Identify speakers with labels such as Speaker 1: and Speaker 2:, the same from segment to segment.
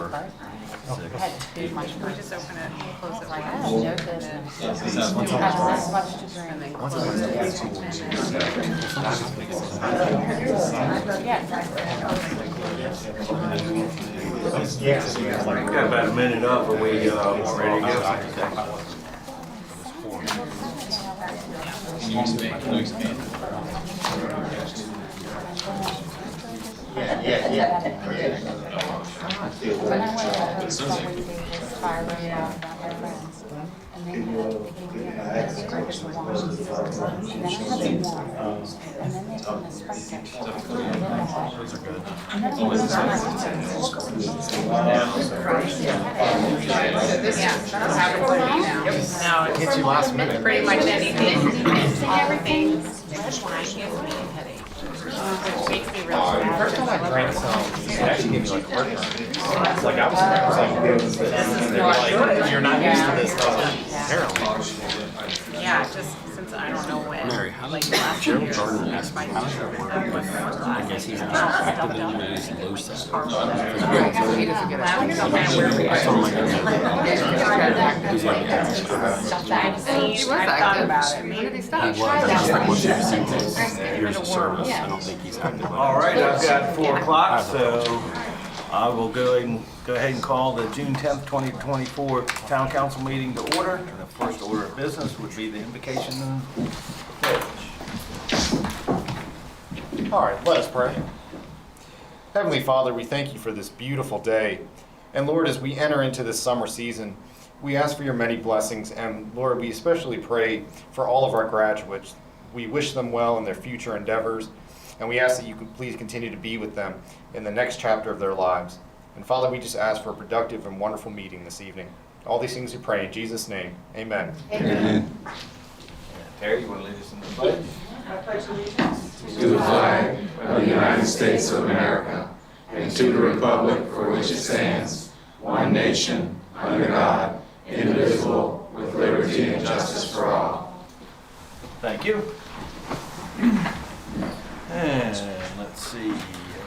Speaker 1: or?
Speaker 2: I had to do my
Speaker 3: We just open it and close it
Speaker 2: like,
Speaker 3: once.
Speaker 2: oh, no good. I have this much to drink.
Speaker 3: And then
Speaker 1: Once
Speaker 3: close
Speaker 1: it
Speaker 3: it.
Speaker 1: gets
Speaker 3: And
Speaker 1: cool.
Speaker 3: then
Speaker 4: We've got about a minute up, are we ready to go?
Speaker 2: When I went to somebody did this fire road out about their friends. And they gave me a scrapers of wine. And then I had some water. And then they told me to sprinkle. I did that.
Speaker 1: Those are good.
Speaker 2: And then I went to
Speaker 3: that'll happen for me now. No,
Speaker 1: Hits you last minute.
Speaker 3: pretty much anything, everything. Red wine gives me a headache. It makes me really bad.
Speaker 1: First time I drank some, it actually gave me like heartburn. It's like I was like, you're not used to this stuff, apparently.
Speaker 3: Yeah, just since I don't know when.
Speaker 5: Mary, how
Speaker 3: like
Speaker 5: did
Speaker 3: last
Speaker 5: Gerald
Speaker 3: year,
Speaker 5: Gardner ask me, how does that work with, I guess he's not actively using LoSAP.
Speaker 3: That would come out where we
Speaker 5: I told him I gotta
Speaker 3: He's like, I've thought about it. Maybe
Speaker 5: he was, just like once you receive his years of service, I don't think he's active.
Speaker 4: All right, I've got 4 o'clock, so I will go ahead and call the June 10th, 2024 Town Council meeting to order. And the first order of business would be the invocation and pledge.
Speaker 1: All right, let us pray. Heavenly Father, we thank you for this beautiful day. And Lord, as we enter into this summer season, we ask for your many blessings. And Lord, we especially pray for all of our graduates. We wish them well in their future endeavors. And we ask that you could please continue to be with them in the next chapter of their lives. And Father, we just ask for a productive and wonderful meeting this evening. All these things we pray in Jesus' name. Amen.
Speaker 4: And Terry, you want to lead us in the pledge?
Speaker 6: To the flag of the United States of America and to the republic for which it stands, one nation, under God, indivisible, with liberty and justice for all.
Speaker 4: Thank you. And let's see,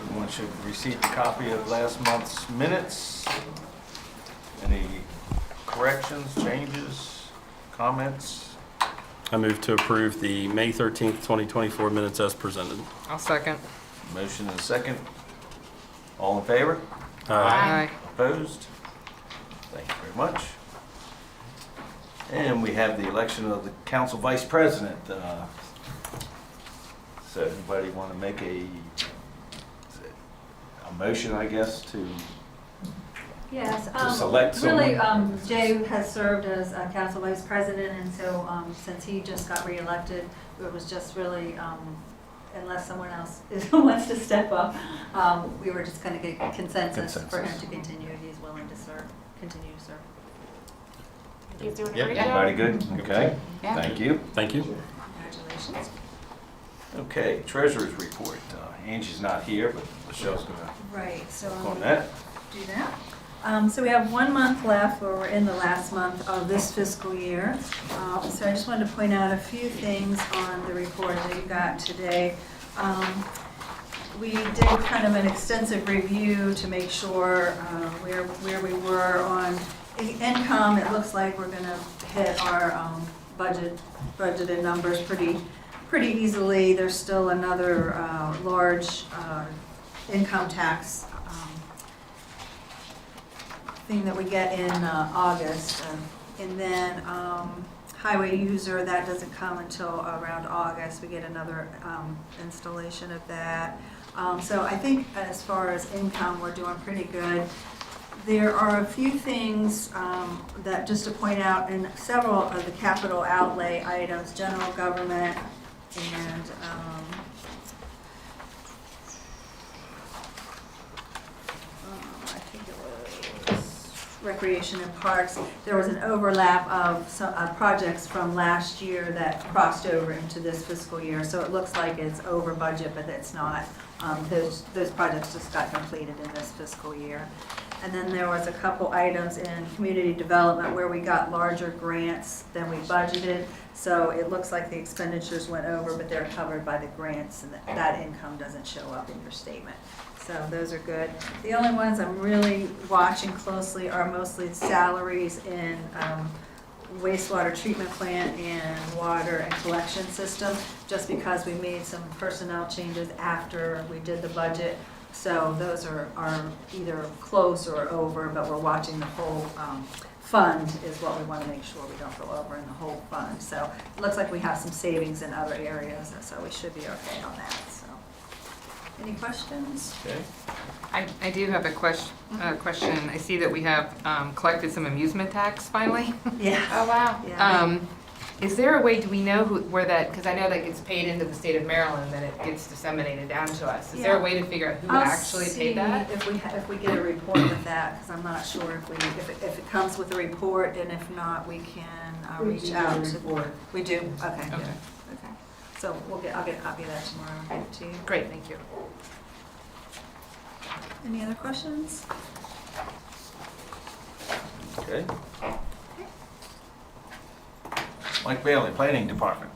Speaker 4: everyone should receive a copy of last month's minutes. Any corrections, changes, comments?
Speaker 5: I move to approve the May 13th, 2024 minutes as presented.
Speaker 3: I'll second.
Speaker 4: Motion and a second. All in favor?
Speaker 3: Aye.
Speaker 4: Opposed? Thank you very much. And we have the election of the council vice president. So anybody want to make a motion, I guess, to
Speaker 7: Yes,
Speaker 4: select
Speaker 7: really,
Speaker 4: someone?
Speaker 7: Jay has served as council vice president, and so since he just got reelected, it was just really, unless someone else wants to step up, we were just going to get consensus for him to continue. He's willing to serve, continue to serve.
Speaker 3: He's doing a
Speaker 1: Yep.
Speaker 3: great job.
Speaker 4: Everybody good? Okay,
Speaker 2: Yeah.
Speaker 4: thank you.
Speaker 5: Thank you.
Speaker 7: Congratulations.
Speaker 4: Okay, treasurer's report. Angie's not here, but Michelle's gonna
Speaker 7: Right, so
Speaker 4: go
Speaker 7: I'm
Speaker 4: on
Speaker 7: going
Speaker 4: that.
Speaker 7: to do that. So we have 1 month left, where we're in the last month of this fiscal year. So I just wanted to point out a few things on the report that you got today. We did kind of an extensive review to make sure where we were on income. It looks like we're going to hit our budgeted numbers pretty easily. There's still another large income tax thing that we get in August. And then highway user, that doesn't come until around August. We get another installation of that. So I think as far as income, we're doing pretty good. There are a few things that just to point out in several of the capital outlay items, general government and I think it was recreation and parks. There was an overlap of some projects from last year that crossed over into this fiscal year. So it looks like it's over budget, but it's not. Those projects just got completed in this fiscal year. And then there was a couple items in community development where we got larger grants than we budgeted. So it looks like the expenditures went over, but they're covered by the grants, and that income doesn't show up in your statement. So those are good. The only ones I'm really watching closely are mostly salaries in wastewater treatment plant and water and collection system, just because we made some personnel changes after we did the budget. So those are either close or over, but we're watching the whole fund is what we want to make sure we don't go over in the whole fund. So it looks like we have some savings in other areas, so we should be okay on that. So, any questions?
Speaker 4: Okay.
Speaker 8: I do have a question. I see that we have collected some amusement tax finally.
Speaker 7: Yeah.
Speaker 8: Oh, wow.
Speaker 7: Yeah.
Speaker 8: Is there a way, do we know where that, because I know that gets paid into the state of Maryland, then it gets disseminated down to us. Is there a way to figure out who actually paid that?
Speaker 7: If we get a report with that, because I'm not sure if it comes with a report, and if not, we can reach out to. We do? Okay, good. Okay. So I'll get a copy of that tomorrow and give it to you.
Speaker 8: Great, thank you.
Speaker 7: Any other questions?
Speaker 4: Okay. Mike Bailey, Planning Department.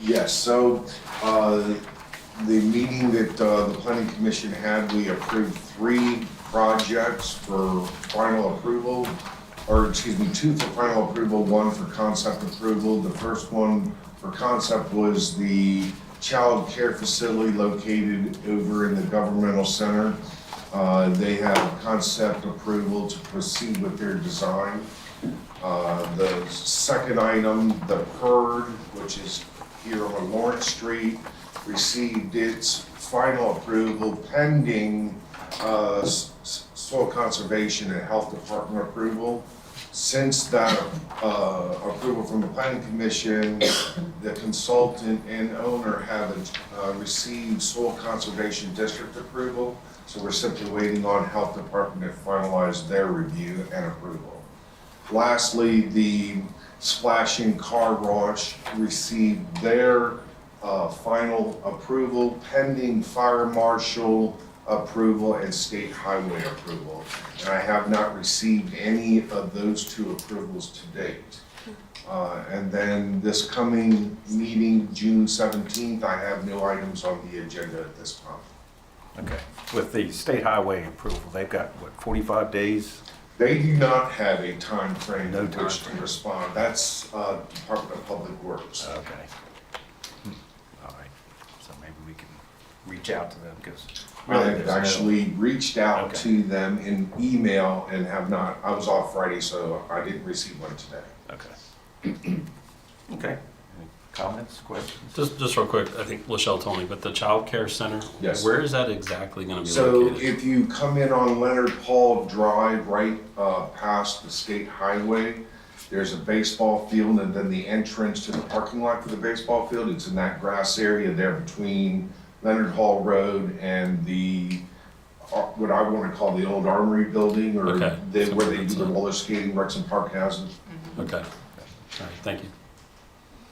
Speaker 9: Yes, so the meeting that the Planning Commission had, we approved 3 projects for final approval, or excuse me, 2 for final approval, 1 for concept approval. The first one for concept was the child care facility located over in the governmental center. They have concept approval to proceed with their design. The second item, the PERD, which is here on Lawrence Street, received its final approval pending soil conservation and health department approval. Since that approval from the Planning Commission, the consultant and owner have received soil conservation district approval. So we're simply waiting on health department to finalize their review and approval. Lastly, the Splashing Car Wash received their final approval pending fire marshal approval and state highway approval. And I have not received any of those 2 approvals to date. And then this coming meeting, June 17th, I have no items on the agenda at this time.
Speaker 4: Okay. With the state highway approval, they've got, what, 45 days?
Speaker 9: They do not have a time frame
Speaker 4: No
Speaker 9: in which
Speaker 4: time
Speaker 9: to respond. That's Department of Public Works.
Speaker 4: Okay. All right. So maybe we can reach out to them because
Speaker 9: I have actually reached out
Speaker 4: Okay.
Speaker 9: to them in email and have not, I was off Friday, so I didn't receive one today.
Speaker 4: Okay. Okay. Any comments, questions?
Speaker 5: Just real quick, I think Lachelle told me, but the child care center,
Speaker 9: Yes.
Speaker 5: where is that exactly going to be
Speaker 9: So
Speaker 5: located?
Speaker 9: if you come in on Leonard Paul Drive, right past the state highway, there's a baseball field, and then the entrance to the parking lot for the baseball field, it's in that grass area there between Leonard Hall Road and the, what I want to call the old Armory building, or
Speaker 5: Okay.
Speaker 9: where they do the roller skating, Rexon Park has it.
Speaker 5: Okay. All right, thank you.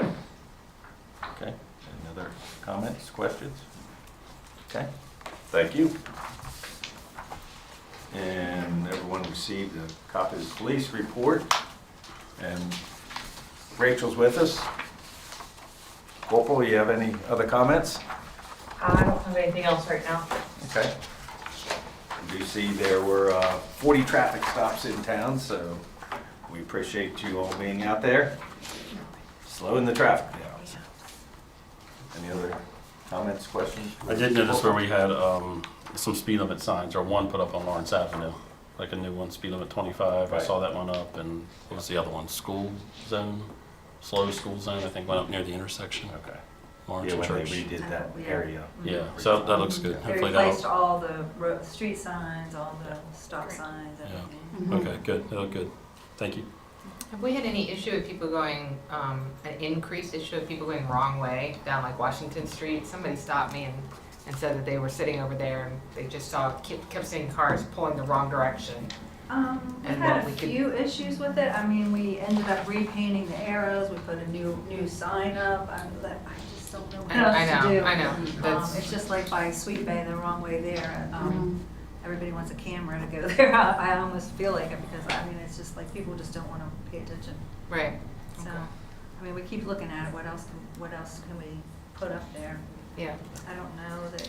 Speaker 4: Okay. Any other comments, questions? Okay. Thank you. And everyone received a copy of the police report. And Rachel's with us. Corporal, you have any other comments?
Speaker 3: I don't have anything else right now.
Speaker 4: Okay. You see there were 40 traffic stops in town, so we appreciate you all being out there, slowing the traffic down. Any other comments, questions?
Speaker 5: I did notice where we had some speed limit signs, or one put up on Lawrence Avenue, like a new one, speed limit 25. I
Speaker 4: Right.
Speaker 5: saw that one up, and what was the other one? School zone, slow school zone, I think went up near the intersection.
Speaker 4: Okay.
Speaker 5: Lawrence
Speaker 4: Yeah,
Speaker 5: and
Speaker 4: when they
Speaker 5: Church.
Speaker 4: redid that
Speaker 7: Yeah.
Speaker 4: area.
Speaker 5: Yeah, so that looks good.
Speaker 7: They
Speaker 5: Hopefully
Speaker 7: replaced
Speaker 5: that'll.
Speaker 7: all the street signs, all the stop
Speaker 3: Great.
Speaker 7: signs,
Speaker 5: Yeah.
Speaker 7: everything.
Speaker 5: Okay, good. They look good. Thank you.
Speaker 8: Have we had any issue with people going, an increased issue of people going wrong way down like Washington Street? Somebody stopped me and said that they were sitting over there and they just kept seeing cars pulling the wrong direction.
Speaker 7: We've
Speaker 8: And
Speaker 7: had
Speaker 8: what
Speaker 7: a
Speaker 8: we could-
Speaker 7: few issues with it. I mean, we ended up repainting the arrows, we put a new sign up. I just, just don't know what
Speaker 8: I
Speaker 7: else to
Speaker 8: know,
Speaker 7: do.
Speaker 8: I know. That's,
Speaker 7: It's just like by Sweet Bay, the wrong way there. Everybody wants a camera to go there. I almost feel like it because, I mean, it's just like people just don't want to pay attention.
Speaker 8: right.
Speaker 7: So, I mean, we keep looking at it. What else can we put up there?
Speaker 8: Yeah.
Speaker 7: I don't know that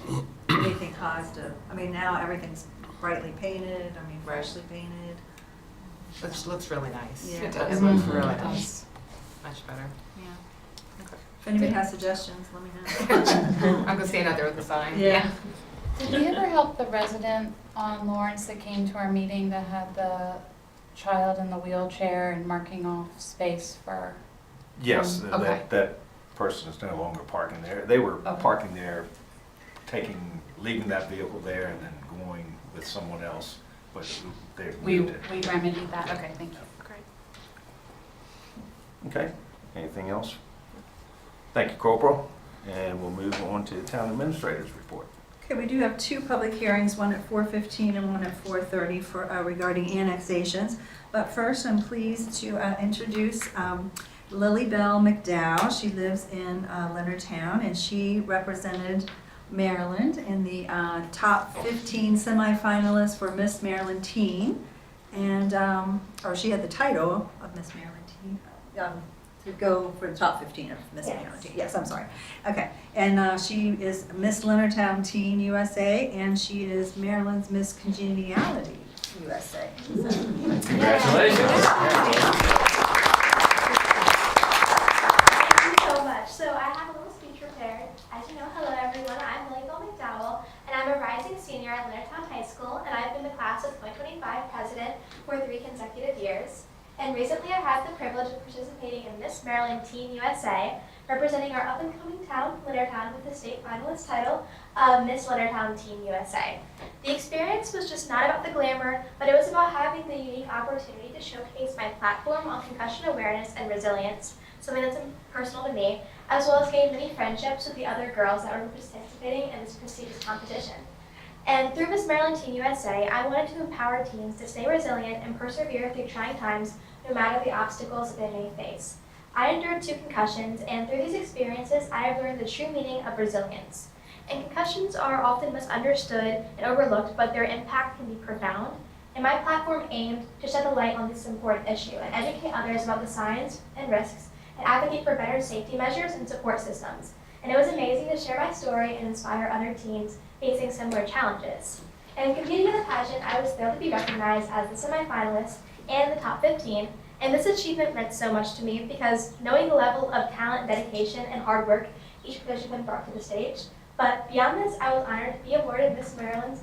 Speaker 7: anything caused a, I mean, now everything's brightly painted, I mean, freshly painted.
Speaker 8: Looks really nice.
Speaker 7: Yeah.
Speaker 8: It does look really nice. Much better.
Speaker 7: Yeah. If anybody has suggestions, let me know.
Speaker 8: I'm gonna stand out there with the sign.
Speaker 7: Yeah.
Speaker 2: Did we ever help the resident on Lawrence that came to our meeting that had the child in the wheelchair and marking off space for?
Speaker 4: Yes,
Speaker 2: Okay.
Speaker 4: that person is no longer parking there. They were
Speaker 2: Okay.
Speaker 4: parking there, leaving that vehicle there and then going with someone else, but they
Speaker 2: We
Speaker 4: moved it.
Speaker 2: remedied that, okay, thank you.
Speaker 8: Great.
Speaker 4: Okay, anything else? Thank you, Corporal, and we'll move on to the town administrator's report.
Speaker 7: Okay, we do have two public hearings, one at 4:15 and one at 4:30 for, regarding annexations. But first, I'm pleased to introduce Lily Bell McDowell. She lives in Leonardtown, and she represented Maryland in the top 15 semifinalists for Miss Maryland Teen. And, or she had the title of Miss Maryland Teen. To go for the top 15 of Miss Maryland Teen. Yes, I'm sorry. Okay, and she is Miss Leonardtown Teen USA, and she is Maryland's Miss Congeniality USA.
Speaker 4: Congratulations.
Speaker 10: Thank you so much. So I have a little speech prepared. As you know, hello everyone, I'm Lily Bell McDowell, and I'm a rising senior at Leonardtown High School, and I've been the class of 2025 president for 3 consecutive years. And recently I've had the privilege of participating in Miss Maryland Teen USA, representing our up-and-coming town, Leonardtown, with the state finalist title of Miss Leonardtown Teen USA. The experience was just not about the glamour, but it was about having the unique opportunity to showcase my platform on concussion awareness and resilience, something that's personal to me, as well as gain many friendships with the other girls that were participating in this prestigious competition. And through Miss Maryland Teen USA, I wanted to empower teens to stay resilient and persevere through trying times, no matter the obstacles they may face. I endured 2 concussions, and through these experiences, I have learned the true meaning of resilience. And concussions are often misunderstood and overlooked, but their impact can be profound. And my platform aimed to shed the light on this important issue and educate others about the signs and risks and advocate for better safety measures and support systems. And it was amazing to share my story and inspire other teens facing similar challenges. And in competing in the pageant, I was thrilled to be recognized as the semifinalist and the top 15. And this achievement meant so much to me because knowing the level of talent, dedication, and hard work each participant brought to the stage. But beyond this, I was honored to be awarded Miss Maryland's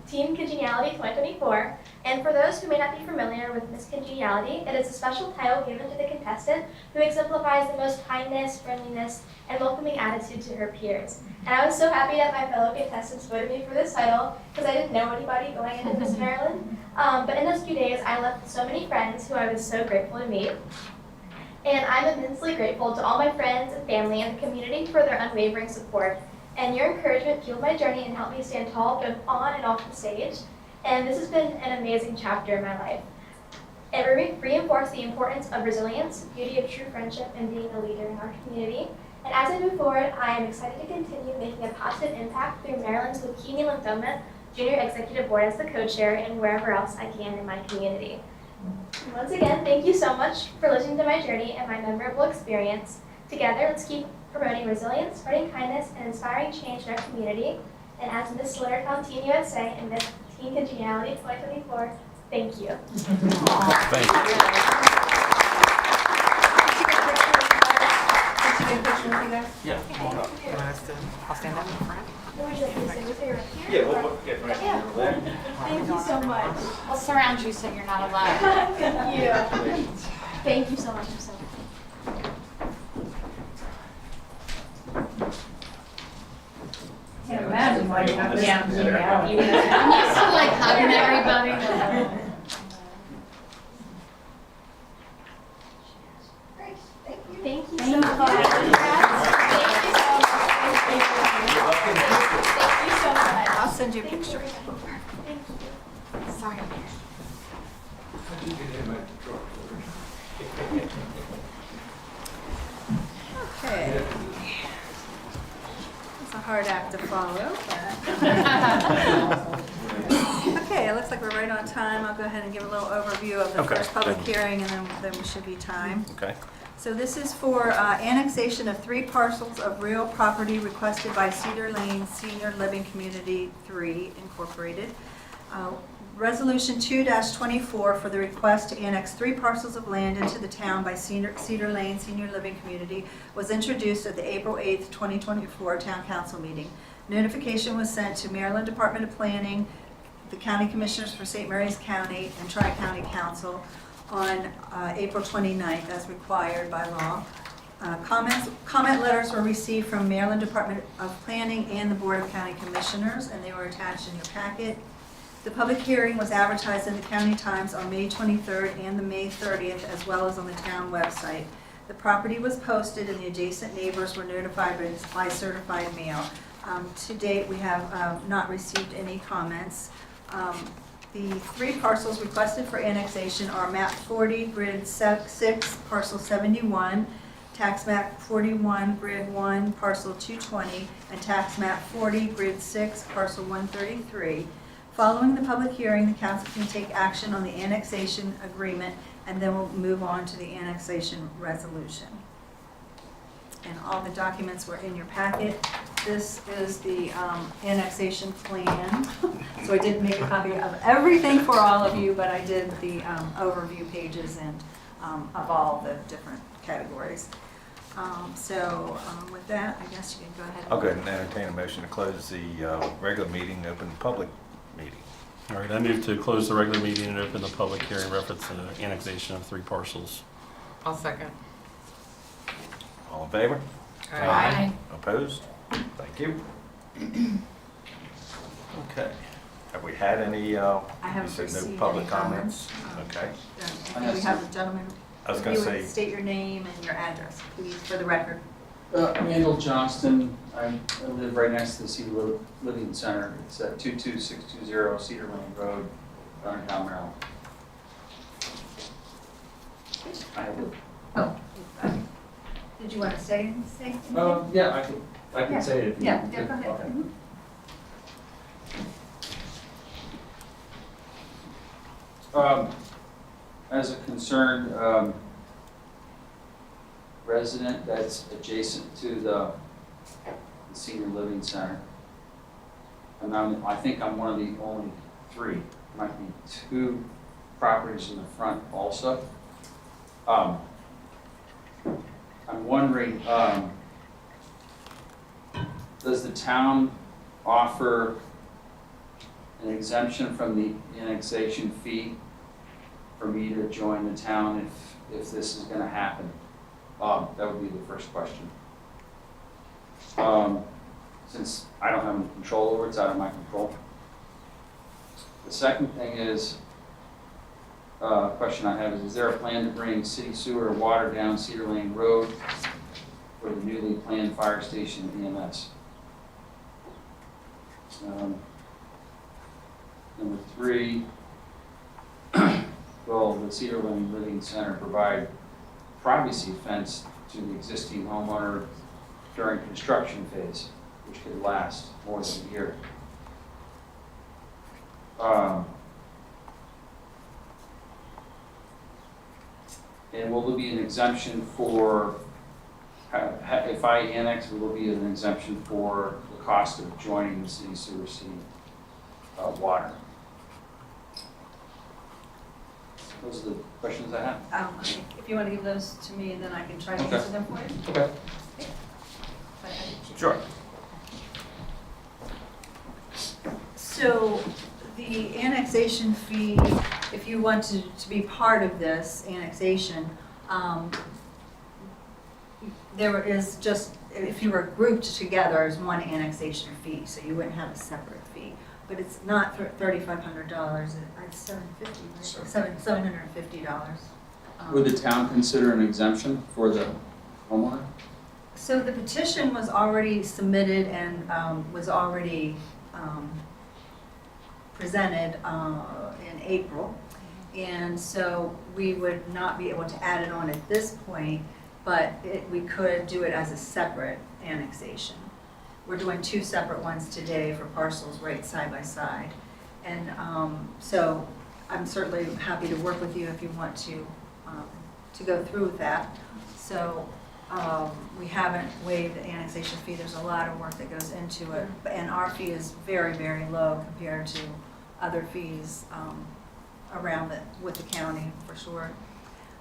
Speaker 10: Teen Congeniality 2024. And for those who may not be familiar with Miss Congeniality, it is a special title given to the contestant who exemplifies the most kindness, friendliness, and welcoming attitude to her peers. And I was so happy that my fellow contestants voted me for this title because I didn't know anybody going into Miss Maryland. But in those few days, I left with so many friends who I was so grateful to meet. And I'm immensely grateful to all my friends and family and the community for their unwavering support. And your encouragement fueled my journey and helped me stand tall both on and off the stage. And this has been an amazing chapter in my life. It reinforced the importance of resilience, beauty of true friendship, and being a leader in our community. And as I move forward, I am excited to continue making a positive impact through Maryland's Leukemia Lymphoma Junior Executive Board as the co-chair and wherever else I can in my community. Once again, thank you so much for listening to my journey and my memorable experience. Together, let's keep promoting resilience, spreading kindness, and inspiring change in our community. And as Miss Leonardtown Teen USA and Miss Teen Congeniality 2024, thank you.
Speaker 5: Thank you. Yeah, come on up.
Speaker 8: You want us to, I'll stand up in front?
Speaker 4: Yeah, we'll get right there.
Speaker 10: Thank you so much.
Speaker 2: I'll surround you so you're not alone.
Speaker 10: Thank you. Thank you so much. I'm so
Speaker 7: Can't imagine why you have this.
Speaker 2: I'm used to like hugging everybody.
Speaker 10: Thank you so much. Thank you so much.
Speaker 7: I'll send you a picture.
Speaker 10: Thank you.
Speaker 8: Sorry.
Speaker 7: Okay. It's a hard act to follow, but. Okay, it looks like we're right on time. I'll go ahead and give a little overview of the
Speaker 4: Okay.
Speaker 7: first public hearing, and then we should be time.
Speaker 4: Okay.
Speaker 7: So this is for annexation of 3 parcels of real property requested by Cedar Lane Senior Living Community 3 Incorporated. Resolution 2-24 for the request to annex 3 parcels of land into the town by Cedar Lane Senior Living Community was introduced at the April 8th, 2024 Town Council meeting. Notification was sent to Maryland Department of Planning, the County Commissioners for St. Mary's County, and Tri-County Council on April 29th as required by law. Comment letters were received from Maryland Department of Planning and the Board of County Commissioners, and they were attached in your packet. The public hearing was advertised in the County Times on May 23rd and the May 30th, as well as on the town website. The property was posted and the adjacent neighbors were notified by certified mail. To date, we have not received any comments. The 3 parcels requested for annexation are map 40, grid 6, parcel 71, tax map 41, grid 1, parcel 220, and tax map 40, grid 6, parcel 133. Following the public hearing, the council can take action on the annexation agreement, and then we'll move on to the annexation resolution. And all the documents were in your packet. This is the annexation plan. So I didn't make a copy of everything for all of you, but I did the overview pages and of all the different categories. With that, I guess you can go ahead.
Speaker 4: I'll go ahead and entertain a motion to close the regular meeting, open the public meeting.
Speaker 5: All right, I move to close the regular meeting and open the public hearing reference to the annexation of 3 parcels.
Speaker 8: I'll second.
Speaker 4: All in favor?
Speaker 8: Aye.
Speaker 4: Opposed? Thank you. Okay. Have we had any,
Speaker 7: I
Speaker 4: you
Speaker 7: haven't
Speaker 4: said
Speaker 7: received
Speaker 4: no public
Speaker 7: any
Speaker 4: comments?
Speaker 7: comments.
Speaker 4: Okay.
Speaker 7: I think we have a gentleman.
Speaker 4: I was
Speaker 7: If
Speaker 4: gonna
Speaker 7: you would
Speaker 4: say,
Speaker 7: state your name and your address, please, for the record.
Speaker 11: Randall Johnston, I live right next to the Cedar Living Center. It's at 22620 Cedar Lane Road, Thorntown, Maryland. I have
Speaker 7: Did you want to say?
Speaker 11: yeah, I could say it if you.
Speaker 7: Yeah, go ahead.
Speaker 11: Okay. As a concerned resident that's adjacent to the Senior Living Center, and I think I'm one of the only 3, might be 2 properties in the front also. I'm wondering, does the town offer an exemption from the annexation fee for me to join the town if this is going to happen? That would be the first question. Since I don't have any control over it, it's out of my control. The second thing is, question I have is there a plan to bring city sewer or water down Cedar Lane Road for the newly planned fire station EMS? Number 3, will the Cedar Lane Living Center provide privacy fence to the existing homeowner during construction phase, which could last more than a year? And will there be an exemption for, if I annex, will there be an exemption for the cost of joining the city sewer, city water? Those are the questions I have.
Speaker 7: Okay. If you want to give those to me, and then I can try to
Speaker 11: Okay.
Speaker 7: answer them for you.
Speaker 11: Okay.
Speaker 4: sure.
Speaker 7: So the annexation fee, if you wanted to be part of this annexation, there is just, if you were grouped together as one annexation fee, so you wouldn't have a separate fee. But it's not $3,500, it's $750.
Speaker 11: Would the town consider an exemption for the homeowner?
Speaker 7: So the petition was already submitted and was already presented in April. And so we would not be able to add it on at this point. but we could do it as a separate annexation. We're doing two separate ones today for parcels right side by side. And so I'm certainly happy to work with you if you want to go through with that. So we haven't waived the annexation fee. There's a lot of work that goes into it. And our fee is very, very low compared to other fees around with the county, for sure.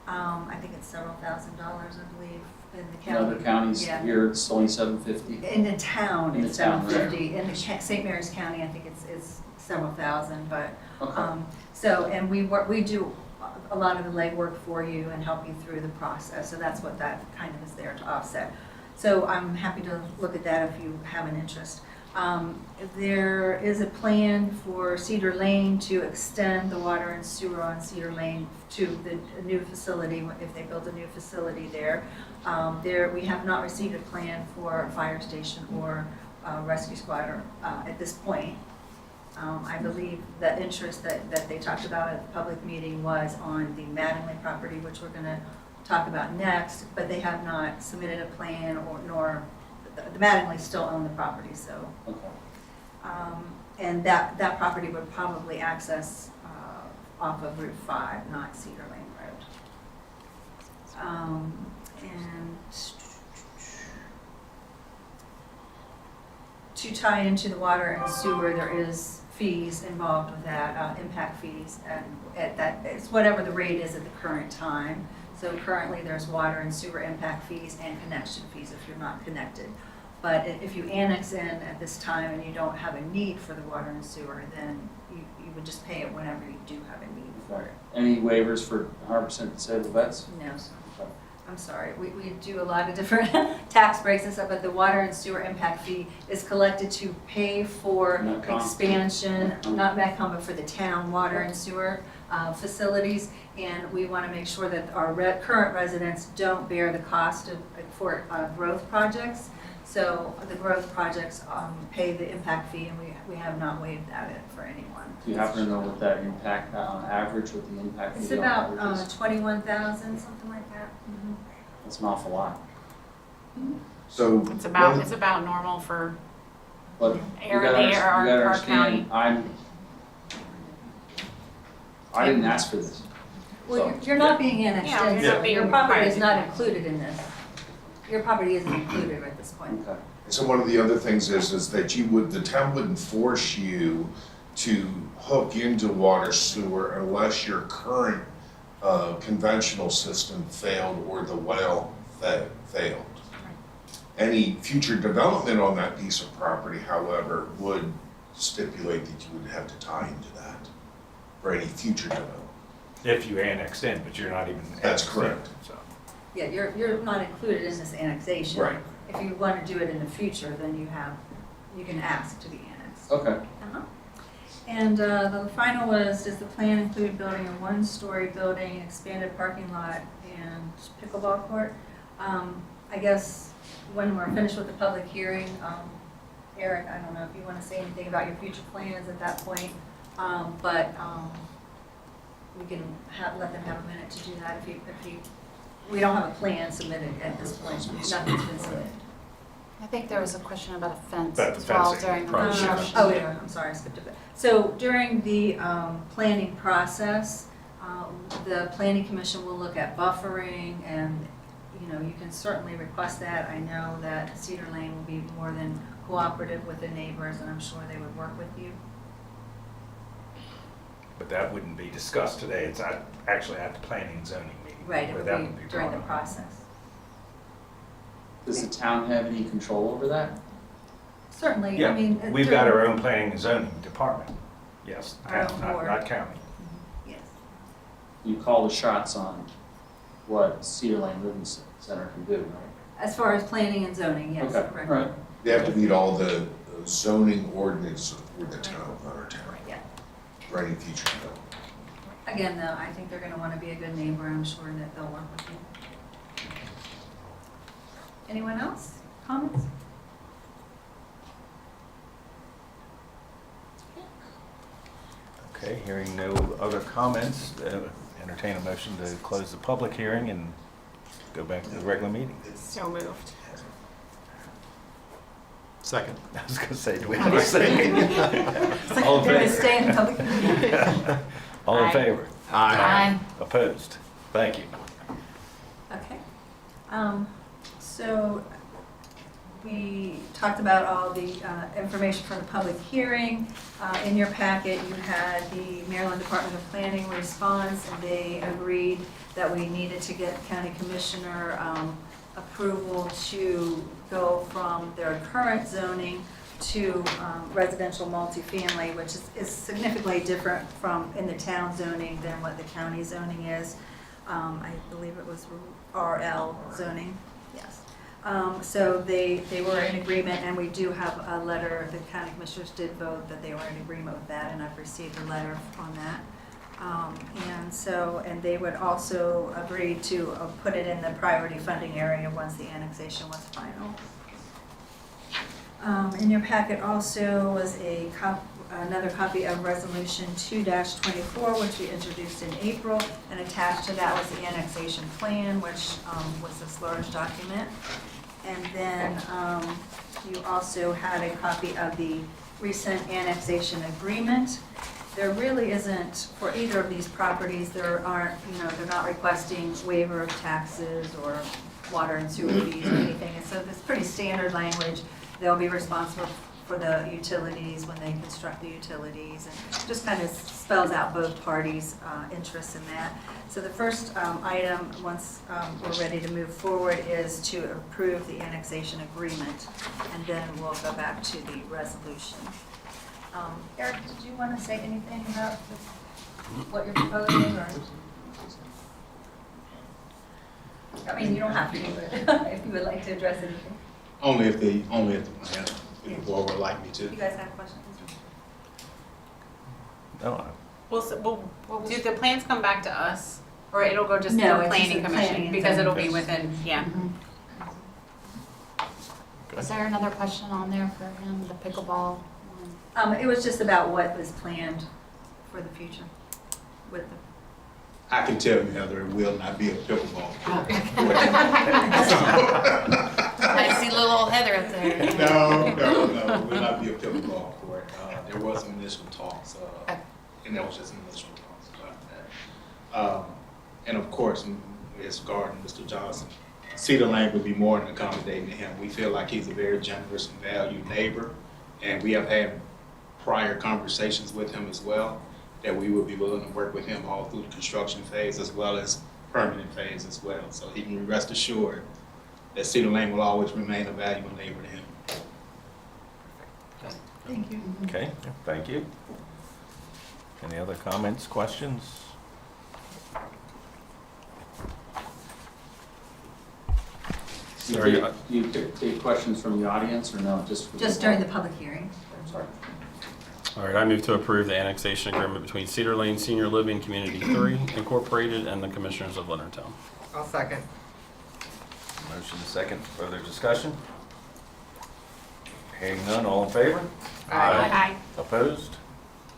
Speaker 7: I think it's several $1,000s, I believe, in the
Speaker 11: In
Speaker 7: county.
Speaker 11: other counties
Speaker 7: Yeah.
Speaker 11: here, it's only $750.
Speaker 7: In the town,
Speaker 11: In the
Speaker 7: it's
Speaker 11: town, right.
Speaker 7: $750. In the St. Mary's County, I think it's several thousand, but,
Speaker 11: Okay.
Speaker 7: so, and we do a lot of the legwork for you and help you through the process, so that's what that kind of is there to offset. So I'm happy to look at that if you have an interest. There is a plan for Cedar Lane to extend the water and sewer on Cedar Lane to the new facility, if they build a new facility there. We have not received a plan for a fire station or rescue squad at this point. I believe the interest that they talked about at the public meeting was on the Mattingly property, which we're gonna talk about next, but they have not submitted a plan nor the Mattingly still own the property, so.
Speaker 11: Okay.
Speaker 7: And that property would probably access off of Route 5, not Cedar Lane Road. And to tie into the water and sewer, there is fees involved with that, impact fees, and at that, it's whatever the rate is at the current time. So currently, there's water and sewer impact fees and connection fees if you're not connected. But if you annex in at this time and you don't have a need for the water and sewer, then you would just pay it whenever you do have a need for it.
Speaker 11: Any waivers for 100% disabled vets?
Speaker 7: No, sir. I'm sorry, we do a lot of different tax breaks and stuff, but the water and sewer impact fee is collected to pay for
Speaker 11: Metcom.
Speaker 7: expansion, not Metcom, but for the town water and sewer facilities. And we want to make sure that our current residents don't bear the cost for growth projects. So the growth projects pay the impact fee, and we have not waived that for anyone.
Speaker 11: Do you happen to know what that impact, on average, what the impact
Speaker 7: It's
Speaker 11: fee on
Speaker 7: about
Speaker 11: average is?
Speaker 7: 21,000, something like that.
Speaker 11: That's an awful lot.
Speaker 9: So.
Speaker 3: It's about normal for
Speaker 11: But you
Speaker 3: Aaron,
Speaker 11: gotta
Speaker 3: the air, our
Speaker 11: understand, I didn't ask for this.
Speaker 7: Well, you're not being annexed
Speaker 3: Yeah,
Speaker 7: in,
Speaker 3: you're not
Speaker 7: so
Speaker 3: being
Speaker 7: your property
Speaker 3: required
Speaker 7: is
Speaker 3: to.
Speaker 7: not included in this. Your property isn't included at this point.
Speaker 11: Okay.
Speaker 9: So one of the other things is that the town wouldn't force you to hook into water sewer unless your current conventional system failed or the well failed. Any future development on that piece of property, however, would stipulate that you would have to tie into that for any future development.
Speaker 4: If you annexed in, but you're not even.
Speaker 9: That's
Speaker 4: annexed in,
Speaker 9: correct.
Speaker 4: so.
Speaker 7: Yeah, you're not included in this annexation.
Speaker 9: Right.
Speaker 7: If you want to do it in the future, then you can ask to be annexed.
Speaker 11: Okay.
Speaker 7: Uh-huh. And the final was, does the plan include building a one-story building, expanded parking lot, and pickleball court? I guess when we're finished with the public hearing, Eric, I don't know if you want to say anything about your future plans at that point, but we can let them have a minute to do that we don't have a plan submitted at this point. Nothing's been submitted.
Speaker 2: I think there was a question about a fence
Speaker 4: About the
Speaker 2: as well
Speaker 4: fencing,
Speaker 2: during the
Speaker 4: probably.
Speaker 2: construction.
Speaker 7: Oh, yeah, I'm sorry, I skipped a bit. So during the planning process, the planning commission will look at buffering, and, you can certainly request that. I know that Cedar Lane will be more than cooperative with the neighbors, and I'm sure they would work with you.
Speaker 4: But that wouldn't be discussed today. It's actually at the planning and zoning meeting.
Speaker 7: Right, it
Speaker 4: where
Speaker 7: would
Speaker 4: that
Speaker 7: be during the
Speaker 4: brought up.
Speaker 7: process.
Speaker 11: Does the town have any control over that?
Speaker 7: Certainly, I
Speaker 4: Yeah,
Speaker 7: mean.
Speaker 4: we've got our own planning and zoning department. Yes,
Speaker 7: Our own
Speaker 4: town, not
Speaker 7: board.
Speaker 4: county.
Speaker 7: Yes.
Speaker 11: You call the shots on what Cedar Lane Living Center can do, right?
Speaker 7: As far as planning and zoning, yes,
Speaker 11: Okay,
Speaker 7: correct.
Speaker 11: all right.
Speaker 9: They have to meet all the zoning ordinances for the town, not our town,
Speaker 7: Yeah.
Speaker 9: for any future development.
Speaker 7: Again, though, I think they're gonna wanna be a good neighbor. I'm sure that they'll work with you. Anyone else? Comments?
Speaker 4: Okay, hearing no other comments, entertain a motion to close the public hearing and go back to the regular meeting.
Speaker 3: So moved.
Speaker 1: Second.
Speaker 4: I was gonna say, do we have a second? All in
Speaker 7: They're gonna
Speaker 4: favor?
Speaker 7: stay in public meeting.
Speaker 4: All in
Speaker 3: Aye.
Speaker 4: favor?
Speaker 8: Aye.
Speaker 4: Opposed? Thank you.
Speaker 7: Okay. So we talked about all the information from the public hearing. In your packet, you had the Maryland Department of Planning response, and they agreed that we needed to get county commissioner approval to go from their current zoning to residential multifamily, which is significantly different from in the town zoning than what the county zoning is. I believe it was RL zoning, yes. So they were in agreement, and we do have a letter, the county commissioners did vote that they were in agreement with that, and I've received a letter on that. And they would also agree to put it in the priority funding area once the annexation was final. In your packet also was another copy of Resolution 2-24, which we introduced in April, and attached to that was the annexation plan, which was this large document. And then you also had a copy of the recent annexation agreement. There really isn't, for either of these properties, they're not requesting waiver of taxes or water and sewer fees or anything. And so it's pretty standard language. They'll be responsible for the utilities when they construct the utilities, and just kind of spells out both parties' interests in that. So the first item, once we're ready to move forward, is to approve the annexation agreement, and then we'll go back to the resolution. Eric, did you want to say anything about what you're proposing, or? I mean, you don't have to, but if you would like to address anything.
Speaker 6: Only if the board would like me to.
Speaker 7: You guys have questions?
Speaker 4: No,
Speaker 3: Do the plans come back to us, or it'll go just to
Speaker 7: No,
Speaker 3: the
Speaker 7: it's just
Speaker 3: planning
Speaker 7: the
Speaker 3: commission?
Speaker 7: planning and
Speaker 3: Because it'll be
Speaker 4: zoning.
Speaker 3: within, yeah.
Speaker 2: Is there another question on there for him, the pickleball one?
Speaker 7: It was just about what was planned for the future with the.
Speaker 6: I can tell you, Heather, it will not be a pickleball.
Speaker 3: I see little old Heather up there.
Speaker 6: No, it will not be a pickleball court. There was some initial talks, and that was just initial talks about that. And of course, Ms. Gordon, Mr. Johnson, Cedar Lane would be more than accommodating to him. We feel like he's a very generous and valued neighbor, and we have had prior conversations with him as well, that we would be willing to work with him all through the construction phase as well as permanent phase as well. So he can rest assured that Cedar Lane will always remain a valuable neighbor to him.
Speaker 7: Thank you.
Speaker 4: okay, thank you. Any other comments, questions? Sorry,
Speaker 11: Do you take questions from the audience or no?
Speaker 7: Just during the public hearing.
Speaker 11: Sorry.
Speaker 5: All right, I move to approve the annexation agreement between Cedar Lane Senior Living Community 3 Incorporated and the Commissioners of Leonardtown.
Speaker 8: I'll second.
Speaker 4: Motion is second, further discussion? Hearing none, all in favor?
Speaker 3: Aye.
Speaker 4: Opposed?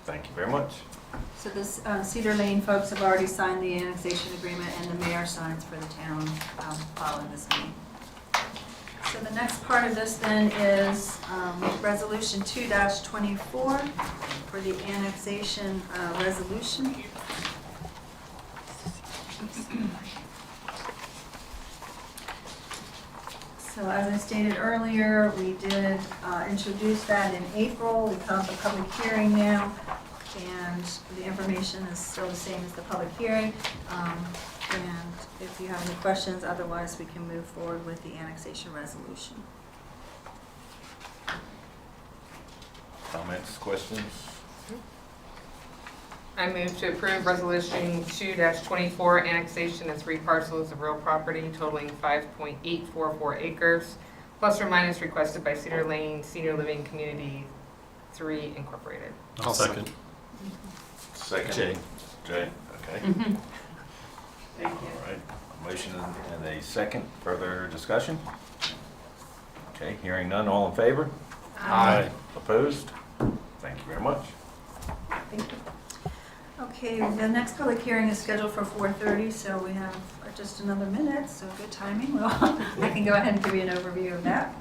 Speaker 4: Thank you very much.
Speaker 7: So this Cedar Lane folks have already signed the annexation agreement, and the mayor signs for the town following this meeting. So the next part of this then is Resolution 2-24 for the annexation resolution. So as I stated earlier, we did introduce that in April. We've held the public hearing now, and the information is still the same as the public hearing. And if you have any questions, otherwise we can move forward with the annexation resolution.
Speaker 4: Comments, questions?
Speaker 8: I move to approve Resolution 2-24, annexation of 3 parcels of real property totaling 5.844 acres, plus or minus requested by Cedar Lane Senior Living Community 3 Incorporated.
Speaker 5: I'll second.
Speaker 4: Second.
Speaker 5: Jay.
Speaker 4: Jay, okay.
Speaker 3: Thank you.
Speaker 4: All right, a motion and a second, further discussion? Okay, hearing none, all in favor?
Speaker 5: Aye.
Speaker 4: Opposed? Thank you very much.
Speaker 7: Thank you. Okay, the next public hearing is scheduled for 4:30, so we have just another minute, so good timing. Well, I can go ahead and give you an overview of that.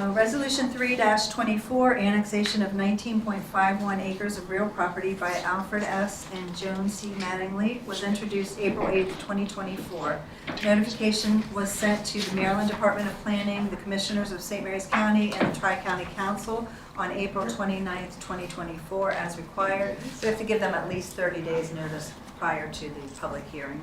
Speaker 7: Resolution 3-24, annexation of 19.51 acres of real property by Alfred S. and Joan C. Mattingly was introduced April 8th, 2024. Notification was sent to the Maryland Department of Planning, the Commissioners of St. Mary's County, and the Tri-County Council on April 29th, 2024, as required. So we have to give them at least 30 days notice prior to the public hearing.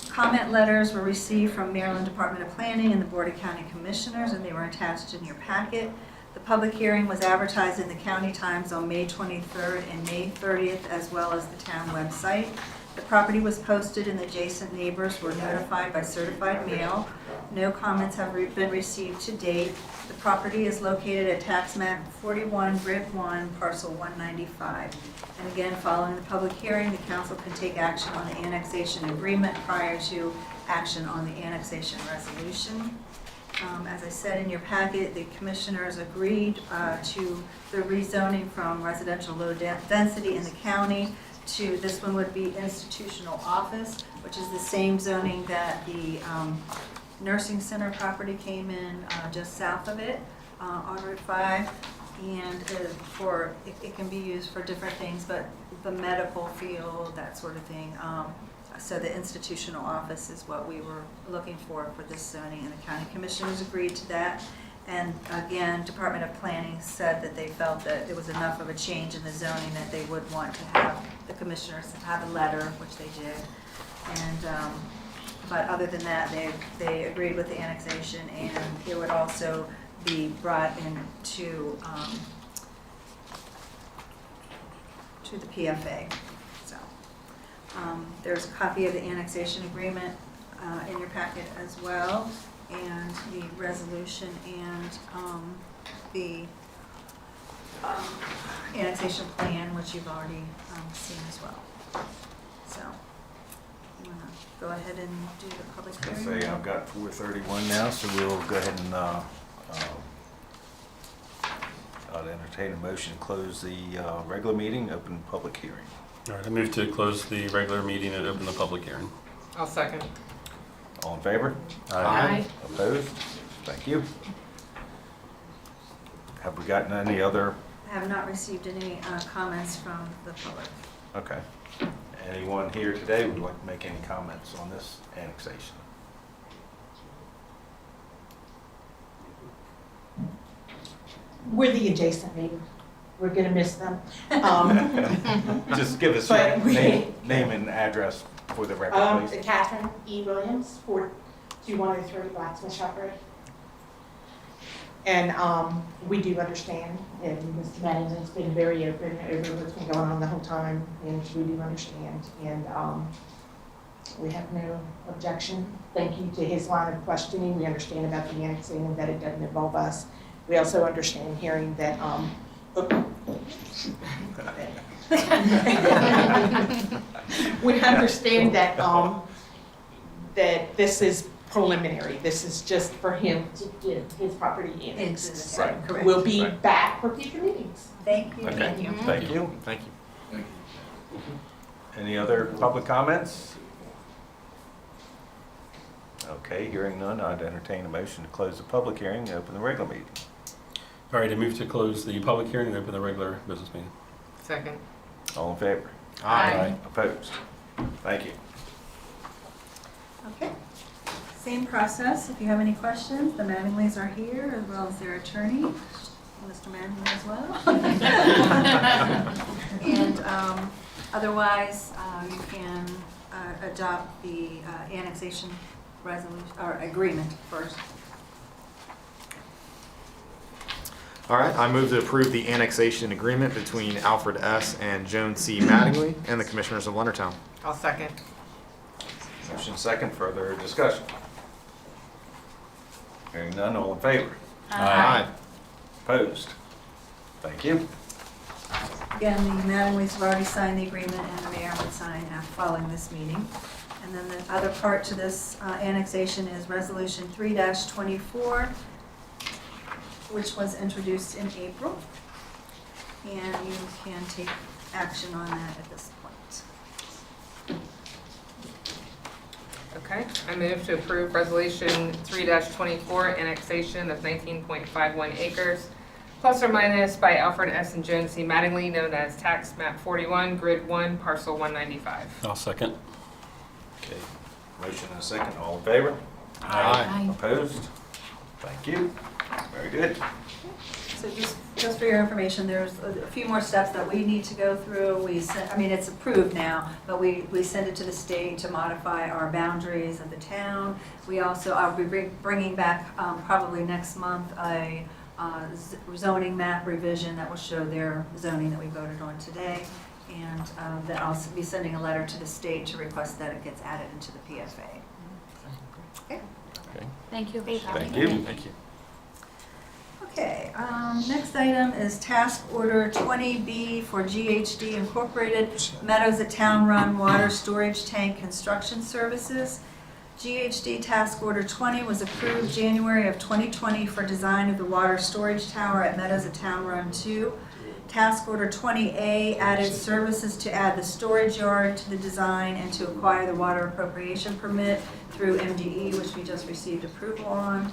Speaker 7: Comment letters were received from Maryland Department of Planning and the Board of County Commissioners, and they were attached in your packet. The public hearing was advertised in the County Times on May 23rd and May 30th, as well as the town website. The property was posted and the adjacent neighbors were notified by certified mail. No comments have been received to date. The property is located at tax map 41, Grid 1, parcel 195. And again, following the public hearing, the council can take action on the annexation agreement prior to action on the annexation resolution. As I said in your packet, the commissioners agreed to the rezoning from residential low density in the county to, this one would be institutional office, which is the same zoning that the nursing center property came in just south of it on Route 5. And it can be used for different things, but the medical field, that sort of thing. So the institutional office is what we were looking for this zoning, and the county commissioners agreed to that. And again, Department of Planning said that they felt that it was enough of a change in the zoning that they would want to have the commissioners have a letter, which they did. And but other than that, they agreed with the annexation, and it would also be brought into to the PFA. So there's a copy of the annexation agreement in your packet as well, and the resolution and the annexation plan, which you've already seen as well. So you want to go ahead and do the public
Speaker 4: I
Speaker 7: hearing?
Speaker 4: say I've got 4:31 now, so we'll go ahead and I'd entertain a motion to close the regular meeting, open public hearing.
Speaker 5: All right, I move to close the regular meeting and open the public hearing.
Speaker 8: I'll second.
Speaker 4: All in favor?
Speaker 8: Aye.
Speaker 4: Opposed? Thank you. Have we gotten any other?
Speaker 7: I have not received any comments from the public.
Speaker 4: Okay. Anyone here today would like to make any comments on this annexation?
Speaker 12: We're the adjacent neighbor. We're gonna miss them.
Speaker 4: Just give us your
Speaker 12: But
Speaker 4: name and address for the record, please.
Speaker 12: Catherine E. Williams, 42103 Blacksmith Shop Road. And we do understand, and Mr. Mattingly's been very open over what's been going on the whole time, and we do understand. And we have no objection. Thank you to his line of questioning. We understand about the annexing and that it doesn't involve us. We also understand hearing that we understand that that this is preliminary. This is just for him to get his property annexed. So
Speaker 7: Correct.
Speaker 12: we'll be back for future meetings.
Speaker 7: Thank you.
Speaker 4: Okay.
Speaker 8: Thank you.
Speaker 4: Thank you.
Speaker 1: Thank you.
Speaker 4: Any other public comments? Okay, hearing none, I'd entertain a motion to close the public hearing and open the regular meeting.
Speaker 5: All right, I move to close the public hearing and open the regular business meeting.
Speaker 8: Second.
Speaker 4: All in favor?
Speaker 8: Aye.
Speaker 4: Opposed? Thank you.
Speaker 7: Okay. Same process. If you have any questions, the Mattingleys are here, as well as their attorney, Mr. Mattingly as well. And otherwise, you can adopt the annexation resolution or agreement first.
Speaker 1: All right, I move to approve the annexation agreement between Alfred S. and Joan C. Mattingly and the Commissioners of Leonardtown.
Speaker 8: I'll second.
Speaker 4: Motion second, further discussion. Hearing none, all in favor?
Speaker 1: Aye.
Speaker 4: Opposed? Thank you.
Speaker 7: Again, the Mattingleys have already signed the agreement, and the mayor would sign following this meeting. And then the other part to this annexation is Resolution 3-24, which was introduced in April. And you can take action on that at this point.
Speaker 8: Okay, I move to approve Resolution 3-24, annexation of 19.51 acres, plus or minus by Alfred S. and Joan C. Mattingly, known as Tax Map 41, Grid 1, Parcel 195.
Speaker 5: I'll second.
Speaker 4: Okay, motion and a second, all in favor?
Speaker 5: Aye.
Speaker 4: Opposed? Thank you. Very good.
Speaker 7: So just for your information, there's a few more steps that we need to go through. I mean, it's approved now, but we send it to the state to modify our boundaries of the town. We also, I'll be bringing back probably next month a zoning map revision that will show their zoning that we voted on today. And that I'll be sending a letter to the state to request that it gets added into the PFA. Okay.
Speaker 5: Okay.
Speaker 2: Thank you.
Speaker 4: Thank you.
Speaker 5: Thank you.
Speaker 7: Okay, next item is task order 20B for GHD Incorporated Meadows at Town Run Water Storage Tank Construction Services. GHD task order 20 was approved January of 2020 for design of the water storage tower at Meadows at Town Run 2. Task order 20A added services to add the storage yard to the design and to acquire the water appropriation permit through MDE, which we just received approval on.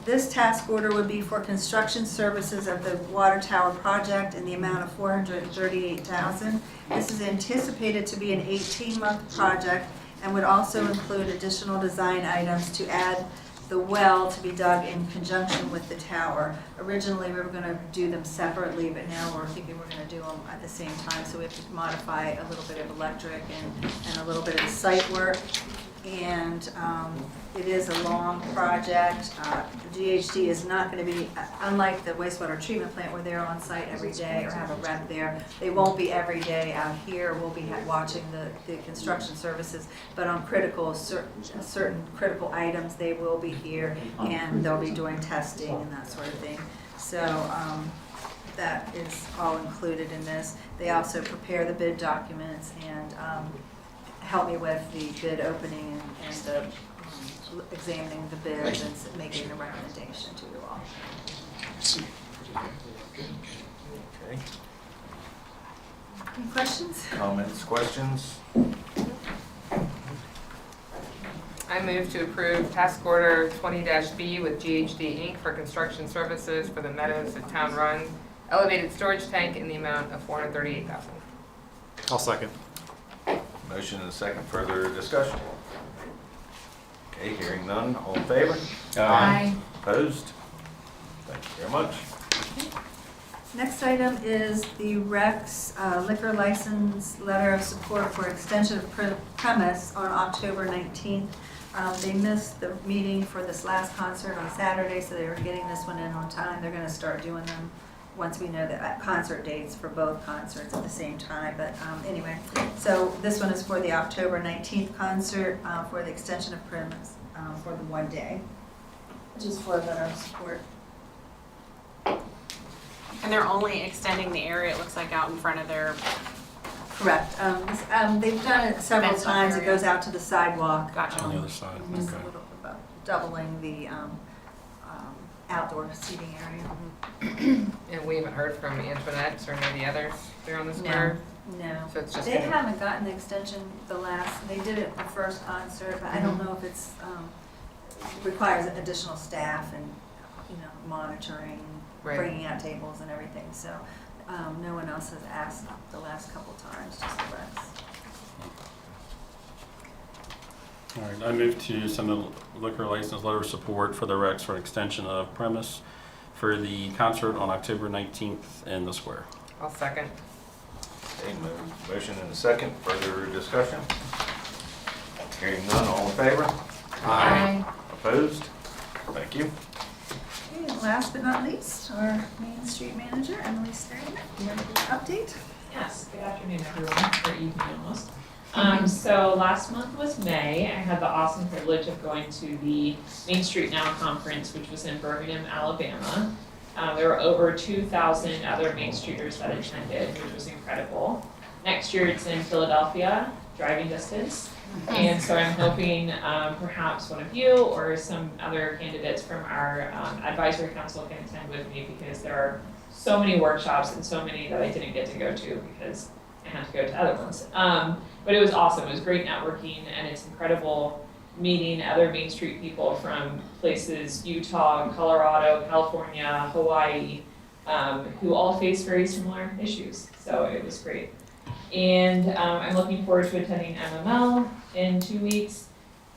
Speaker 7: This task order would be for construction services of the water tower project in the amount of $438,000. This is anticipated to be an 18-month project and would also include additional design items to add the well to be dug in conjunction with the tower. Originally, we were going to do them separately, but now we're thinking we're going to do them at the same time, so we have to modify a little bit of electric and a little bit of site work. And it is a long project. The GHD is not going to be, unlike the wastewater treatment plant where they're on site every day or have a rep there, they won't be every day out here. We'll be watching the construction services, but on certain critical items, they will be here and they'll be doing testing and that sort of thing. So that is all included in this. They also prepare the bid documents and help me with the bid opening and the examining the bids and making a recommendation to you all.
Speaker 4: Okay.
Speaker 7: Any questions?
Speaker 4: Comments, questions?
Speaker 8: I move to approve task order 20-B with GHD Inc. for construction services for the Meadows at Town Run elevated storage tank in the amount of $438,000.
Speaker 1: I'll second.
Speaker 4: Motion and a second, further discussion. Okay, hearing none, all in favor?
Speaker 2: Aye.
Speaker 4: Opposed? Thank you very much.
Speaker 7: Next item is the Rex liquor license letter of support for extension of premise on October 19th. They missed the meeting for this last concert on Saturday, so they were getting this one in on time. They're going to start doing them once we know the concert dates for both concerts at the same time. But anyway, so this one is for the October 19th concert for the extension of premise for the one day, which is for a letter of support.
Speaker 3: And they're only extending the area, it looks like, out in front of their,
Speaker 7: Correct. They've done it several
Speaker 3: Fenced
Speaker 7: times. It
Speaker 3: area.
Speaker 7: goes out to the sidewalk.
Speaker 3: gotcha.
Speaker 5: On the other side,
Speaker 7: Just
Speaker 5: okay.
Speaker 7: a little about doubling the outdoor seating area.
Speaker 8: And we haven't heard from Antoinette's or any of the others there on the square?
Speaker 7: No.
Speaker 8: So it's just
Speaker 7: They
Speaker 8: gonna-
Speaker 7: haven't gotten the extension they did it the first concert, but I don't know if it's, requires additional staff and, monitoring,
Speaker 8: Right.
Speaker 7: bringing out tables and everything. So no one else has asked the last couple times, just the Rex.
Speaker 5: All right, I move to send a liquor license letter of support for the Rex for an extension of premise for the concert on October 19th in the square.
Speaker 8: I'll second.
Speaker 4: Okay, motion and a second, further discussion. Hearing none, all in favor?
Speaker 2: Aye.
Speaker 4: Opposed? Thank you.
Speaker 7: Okay, and last but not least, our Main Street Manager, Emily Stradman. Do you have an update?
Speaker 13: Yes, good afternoon, everyone, or evening almost. So last month was May. I had the awesome privilege of going to the Main Street Now conference, which was in Birmingham, Alabama. There were over 2,000 other Main Streeters that attended, which was incredible. Next year it's in Philadelphia, driving distance. And so I'm hoping perhaps one of you or some other candidates from our advisory council can attend with me, because there are so many workshops and so many that I didn't get to go to because had to go to other ones. But it was awesome. It was great networking, and it's incredible meeting other Main Street people from places, Utah, Colorado, California, Hawaii, who all face very similar issues. So it was great. And I'm looking forward to attending MML in 2 weeks.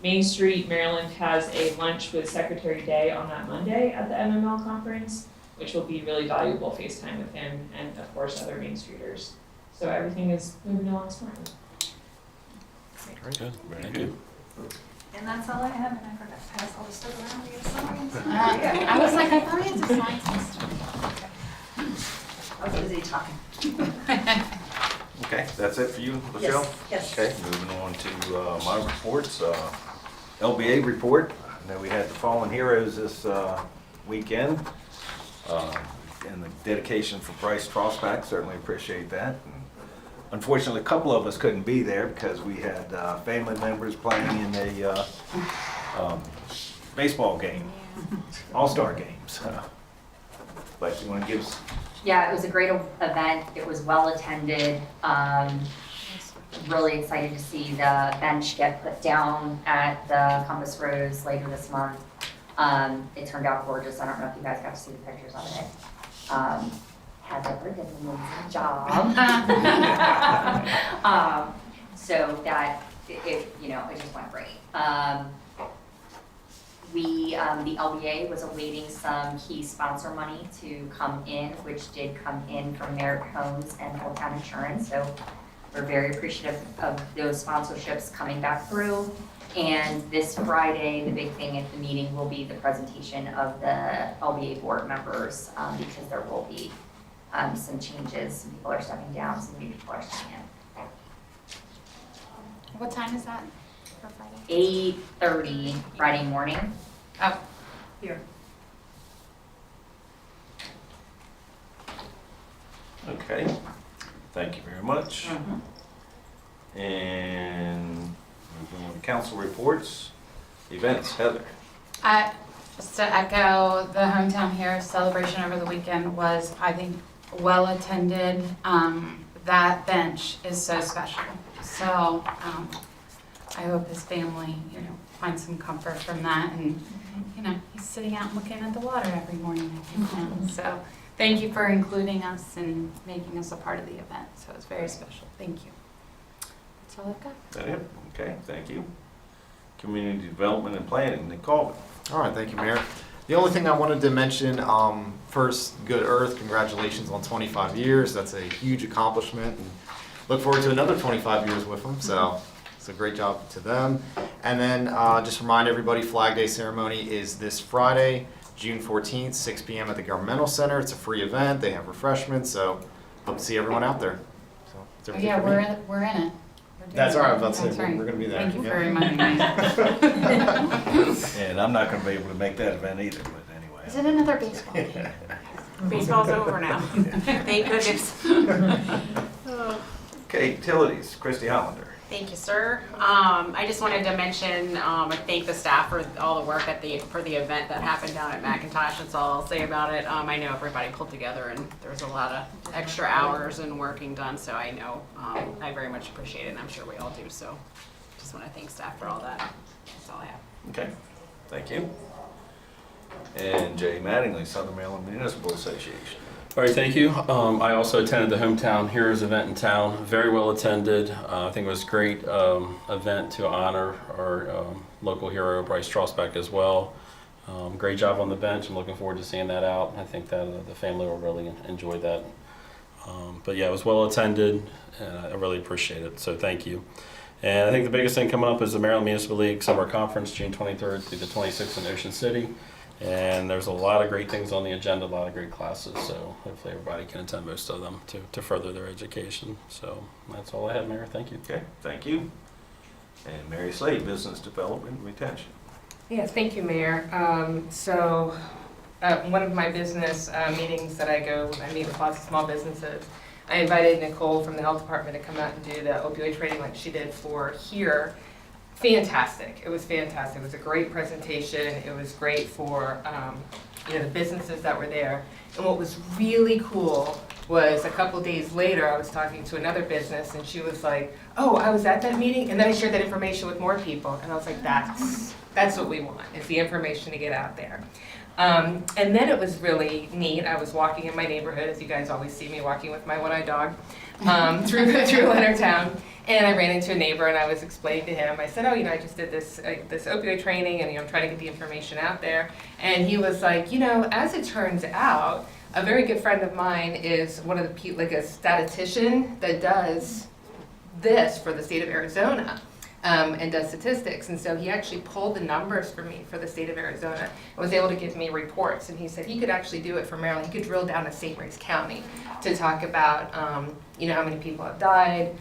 Speaker 13: Main Street, Maryland has a lunch with Secretary Day on that Monday at the MML conference, which will be really valuable FaceTime with him and of course other Main Streeters. So everything is moving along smartly.
Speaker 5: Very good.
Speaker 4: Very good.
Speaker 7: And that's all I have, and I forgot to pass all the stuff around to get signs.
Speaker 2: I was like, I thought we had to sign some.
Speaker 7: I was busy talking.
Speaker 4: Okay, that's it for you, Michelle?
Speaker 7: Yes.
Speaker 4: Okay, moving on to my reports. LBA report. I know we had the Fallen Heroes this weekend. And the dedication for Bryce Trossback, certainly appreciate that. And unfortunately, a couple of us couldn't be there because we had family members playing in a baseball game, all-star games. But you want to give us...
Speaker 14: Yeah, it was a great event. It was well attended. Really excited to see the bench get put down at the Compass Rose later this month. It turned out gorgeous. I don't know if you guys got to see the pictures of it. Heather did an amazing job. So that it just went great. The LBA was awaiting some key sponsor money to come in, which did come in from Merritt Homes and Old Town Insurance. So we're very appreciative of those sponsorships coming back through. And this Friday, the big thing at the meeting will be the presentation of the LBA board members, because there will be some changes. Some people are stepping down, some new people are stepping in.
Speaker 2: What time is that for Friday?
Speaker 14: 8:30 Friday morning.
Speaker 2: Oh,
Speaker 7: Here.
Speaker 4: Okay, thank you very much. And moving on to council reports, events, Heather.
Speaker 2: Just to echo, the Hometown Hero celebration over the weekend was, I think, well attended. That bench is so special. So I hope his family, finds some comfort from that. And, he's sitting out looking at the water every morning, I think now. So thank you for including us and making us a part of the event. So it was very special. Thank you. That's all I've got.
Speaker 4: Is that it? Okay, thank you. Community Development and Planning, Nick Colvin.
Speaker 1: All right, thank you, Mayor. The only thing I wanted to mention, first, Good Earth, congratulations on 25 years. That's a huge accomplishment. And look forward to another 25 years with them. So it's a great job to them. And then just remind everybody, Flag Day ceremony is this Friday, June 14th, 6 p.m. at the Governmental Center. It's a free event. They have refreshments. So hope to see everyone out there. So that's everything
Speaker 2: Yeah,
Speaker 1: for me.
Speaker 2: we're in it. We're doing
Speaker 1: That's all right. I was about to
Speaker 2: That's
Speaker 1: say,
Speaker 2: right.
Speaker 1: we're going to be there.
Speaker 2: Thank you
Speaker 1: Yeah.
Speaker 2: for reminding me.
Speaker 4: And I'm not going to be able to make that event either, but anyway.
Speaker 2: Is it another baseball game?
Speaker 3: Baseball's over now. Thank goodness.
Speaker 4: Okay, utilities, Christy Hollander.
Speaker 3: Thank you, sir. I just wanted to mention and thank the staff for all the work for the event that happened down at McIntosh. That's all I'll say about it. I know everybody pulled together and there was a lot of extra hours and working done, so I know I very much appreciate it, and I'm sure we all do. So just want to thank staff for all that. That's all I have.
Speaker 4: Okay, thank you. And Jay Mattingly, Southern Maryland Municipal Association.
Speaker 5: All right, thank you. I also attended the Hometown Heroes event in town. Very well attended. I think it was a great event to honor our local hero, Bryce Trossback, as well. Great job on the bench. I'm looking forward to seeing that out. I think that the family will really enjoy that. But yeah, it was well attended, and I really appreciate it. So thank you. And I think the biggest thing coming up is the Maryland Municipal League Summer Conference, June 23rd through the 26th in Ocean City. And there's a lot of great things on the agenda, a lot of great classes, so hopefully everybody can attend most of them to further their education. So that's all I have, Mayor. Thank you.
Speaker 4: Okay, thank you. And Mary Slade, Business Development and Retention.
Speaker 8: Yes, thank you, Mayor. One of my business meetings that I meet with lots of small businesses. I invited Nicole from the health department to come out and do the opioid training like she did for here. Fantastic. It was fantastic. It was a great presentation. It was great for the businesses that were there. And what was really cool was a couple days later, I was talking to another business and she was like, oh, I was at that meeting, and then I shared that information with more people. And I was like, that's what we want, is the information to get out there. And then it was really neat. I was walking in my neighborhood, as you guys always see me walking with my one-eyed dog, through Leonardtown. And I ran into a neighbor and I was explaining to him, I said, oh, I just did this opioid training and I'm trying to get the information out there. And he was like, as it turns out, a very good friend of mine is one of the people, like a statistician that does this for the state of Arizona. And does statistics. And so he actually pulled the numbers for me for the state of Arizona and was able to give me reports. And he said he could actually do it for Maryland. He could drill down to St. Mary's County to talk about, how many people have died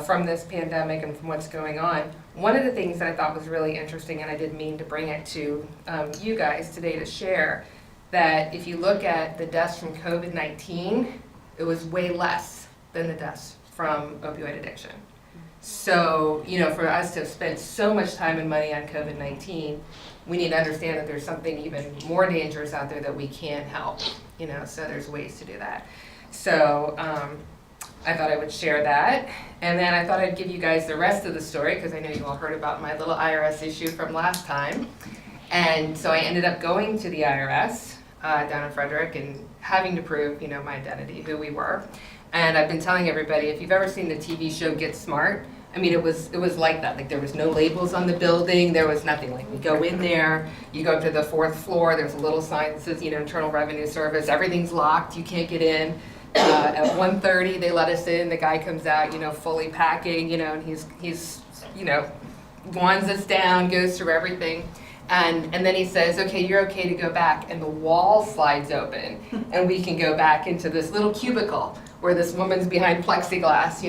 Speaker 8: from this pandemic and from what's going on. One of the things that I thought was really interesting, and I didn't mean to bring it to you guys today to share, that if you look at the deaths from COVID-19, it was way less than the deaths from opioid addiction. So, for us to have spent so much time and money on COVID-19, we need to understand that there's something even more dangerous out there that we can't help, so there's ways to do that. So, I thought I would share that. And then I thought I'd give you guys the rest of the story, because I know you all heard about my little IRS issue from last time. And so I ended up going to the IRS down in Frederick and having to prove, my identity, who we were. And I've been telling everybody, if you've ever seen the TV show Get Smart, it was like that. Like, there was no labels on the building, there was nothing. Like, we go in there, you go to the 4th floor, there's a little sign that says, Internal Revenue Service, everything's locked, you can't get in. At 1:30, they let us in, the guy comes out, fully packing, and he's wands us down, goes through everything. And then he says, okay, you're okay to go back. And the wall slides open and we can go back into this little cubicle where this woman's behind plexiglass,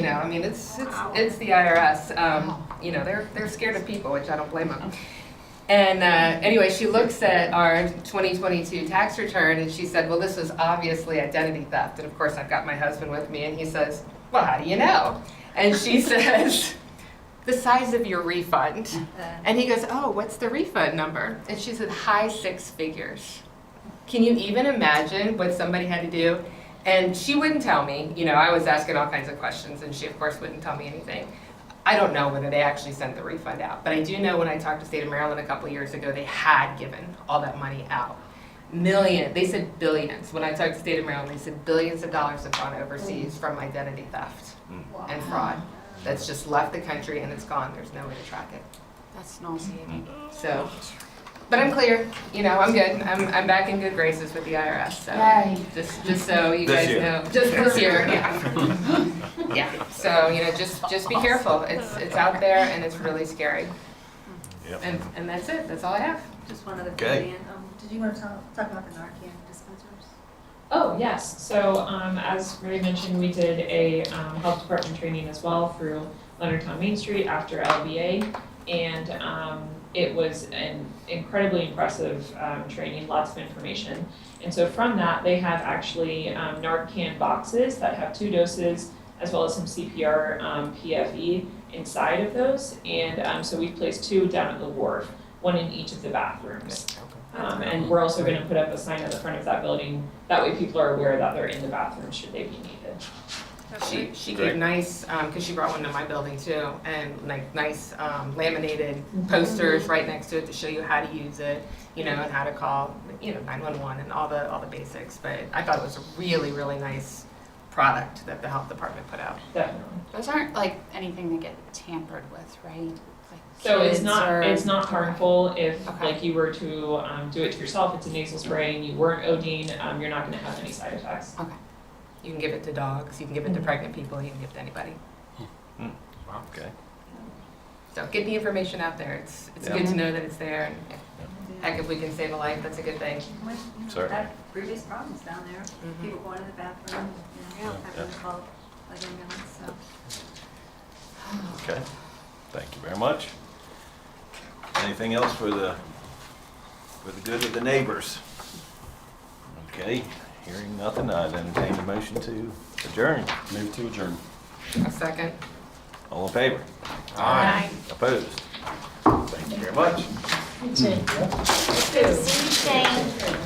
Speaker 8: it's the IRS. They're scared of people, which I don't blame them. And anyway, she looks at our 2022 tax return and she said, well, this was obviously identity theft. And of course, I've got my husband with me and he says, well, how do you know? And she says, the size of your refund. And he goes, oh, what's the refund number? And she said, high 6 figures. Can you even imagine what somebody had to do? And she wouldn't tell me. I was asking all kinds of questions and she, of course, wouldn't tell me anything. I don't know whether they actually sent the refund out, but I do know when I talked to State of Maryland a couple years ago, they had given all that money out. They said billions. When I talked to State of Maryland, they said billions of dollars have gone overseas from identity theft and fraud. That's just left the country and it's gone. There's no way to track it.
Speaker 2: That's nauseating.
Speaker 8: So, but I'm clear. I'm good. I'm back in good graces with the IRS. So
Speaker 2: Yay.
Speaker 8: just so you guys know, just this year, yeah. Yeah. So just be careful. It's out there and it's really scary.
Speaker 4: Yep.
Speaker 8: And that's it. That's all I have.
Speaker 7: Just one other
Speaker 4: Okay.
Speaker 7: thing. Did you want to talk about the Narcan dispensers?
Speaker 13: Oh, yes. So as Ray mentioned, we did a health department training as well through Leonardtown Main Street after LBA. And it was an incredibly impressive training, lots of information. And so from that, they have actually Narcan boxes that have 2 doses, as well as some CPR PFE inside of those. And so we placed 2 down at the wharf, 1 in each of the bathrooms. And we're also going to put up a sign at the front of that building. That way people are aware that they're in the bathroom should they be needed.
Speaker 8: She gave nice, because she brought one to my building too, and like nice laminated posters right next to it to show you how to use it, and how to call, 911 and all the basics. But I thought it was a really, really nice product that the health department put out.
Speaker 13: Definitely.
Speaker 2: Those aren't like anything that get tampered with, right? Like
Speaker 13: So it's
Speaker 2: kids
Speaker 13: not
Speaker 2: or-
Speaker 13: it's not harmful if
Speaker 8: Okay.
Speaker 13: like you were to do it to yourself. It's a nasal spray and you weren't ODing. You're not going to have any side effects.
Speaker 8: Okay. You can give it to dogs, you can give it to pregnant people, you can give it to anybody.
Speaker 4: Okay.
Speaker 8: So get the information out there. It's good to know that it's there, and heck, if we can save a life, that's a good thing.
Speaker 4: Certainly.
Speaker 7: Had previous problems down there. People going to the bathroom, having to call an ambulance. So.
Speaker 4: Okay. Thank you very much. Anything else for the good of the neighbors? Okay. Hearing nothing, I'd entertain the motion to adjourn.
Speaker 5: Move to adjourn.
Speaker 8: A second.
Speaker 4: All in favor?
Speaker 8: Aye.
Speaker 4: Opposed? Thank you very much.
Speaker 10: See you, Shane.